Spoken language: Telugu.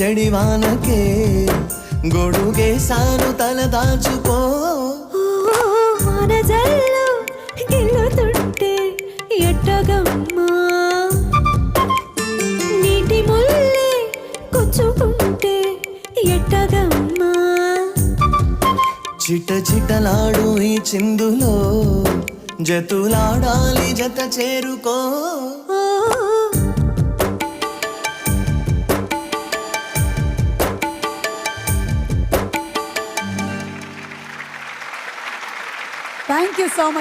జడివానకే గొడుగేసాను తల దాచుకో మనజల్లు గిల్లుతుంటే ఎట్టగమ్మా నీటి ముల్లే కొచ్చుకుంటే ఎట్టగమ్మా చిట చిటలాడు ఈ చిందులో జతులాడాలి జత చేరుకో Thank you so much.